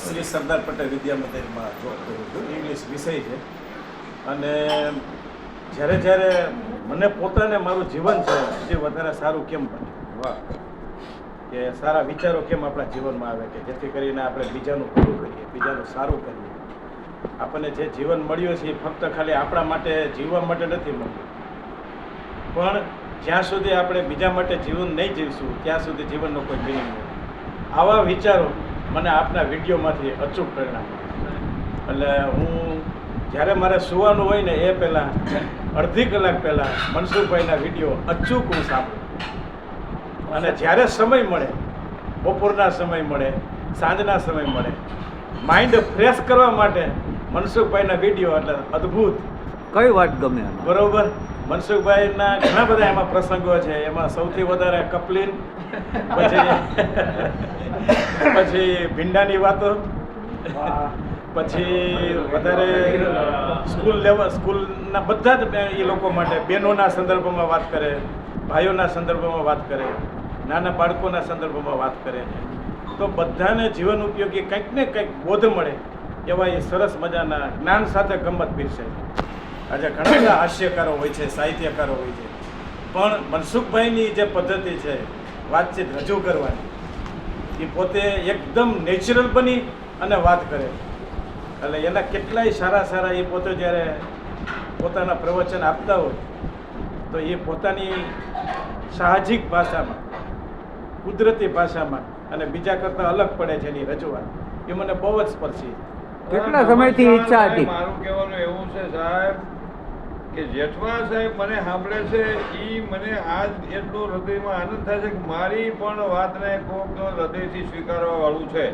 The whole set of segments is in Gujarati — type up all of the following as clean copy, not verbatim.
શ્રી સરદાર પટેલ વિદ્યા મંદિરમાં જોબ કરું છું. ઇંગ્લિશ વિષય છે. અને જ્યારે મને પોતાને મારું જીવન છે જે વધારે સારું કેમ બને, વાહ, કે સારા વિચારો કેમ આપણા જીવનમાં આવે કે જેથી કરીને આપણે બીજાનું ભલું કરીએ, બીજાનું સારું કરીએ. આપણને જે જીવન મળ્યું છે એ ફક્ત ખાલી આપણા માટે જીવવા માટે નથી મળ્યું, પણ જ્યાં સુધી આપણે બીજા માટે જીવન નહીં જીવશું ત્યાં સુધી જીવનનો કોઈ મિનિંગ નથી. આવા વિચારો મને આપના વિડીયોમાંથી અચૂક પ્રેરણા મળે. એટલે હું જ્યારે મારે સુવાનું હોય ને એ પહેલાં અડધી કલાક પહેલાં મનસુખભાઈના વિડીયો અચૂક હું સાંભળું. અને જ્યારે સમય મળે, બપોરના સમય મળે, સાંજના સમય મળે, માઇન્ડ ફ્રેશ કરવા માટે મનસુખભાઈના વિડીયો એટલે અદ્ભુત. કઈ વાત ગમે? બરોબર. મનસુખભાઈના ઘણા બધા એમાં પ્રસંગો છે. એમાં સૌથી વધારે કપલીન, પછી ભીંડાની વાતો, પછી વધારે સ્કૂલના બધા જ એ લોકો માટે બહેનોના સંદર્ભમાં વાત કરે, ભાઈઓના સંદર્ભમાં વાત કરે, નાના બાળકોના સંદર્ભમાં વાત કરે. તો બધાને જીવન ઉપયોગી કંઈક ને કંઈક બોધ મળે એવા એ સરસ મજાના જ્ઞાન સાથે ગમત પીરસે. આજે ઘણા બધા હાસ્યકારો હોય છે, સાહિત્યકારો હોય છે, પણ મનસુખભાઈની જે પદ્ધતિ છે વાતચીત રજૂ કરવાની, એ પોતે એકદમ નેચરલ બની અને વાત કરે. એટલે એના કેટલાય સારા એ પોતે જ્યારે પોતાના પ્રવચન આપતા હોય તો એ પોતાની સાહજિક ભાષામાં, કુદરતી ભાષામાં અને બીજા કરતાં અલગ પડે છે એની રજૂઆત. એ મને બહુ જ સ્પર્શી. કેટલા સમયથી ઈચ્છા હતી? મારું કહેવાનું એવું છે સાહેબ કે જેઠવા સાહેબ મને સાંભળે છે એ મને આજ એટલો હૃદયમાં આનંદ થાય છે કે મારી પણ વાતને કોક હૃદયથી સ્વીકારવા વાળું છે.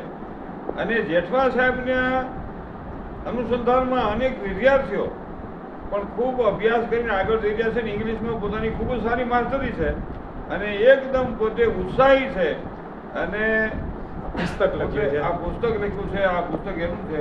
અને જેઠવા સાહેબના અનુસંધાનમાં અનેક વિદ્યાર્થીઓ પણ ખૂબ અભ્યાસ કરીને આગળ જઈ રહ્યા છે ને ઇંગ્લિશમાં પોતાની ખૂબ જ સારી માસ્ટરી છે અને એકદમ પોતે ઉત્સાહી છે. અને પુસ્તક લખ્યું છે, આ પુસ્તક લખ્યું છે, આ પુસ્તક એનું છે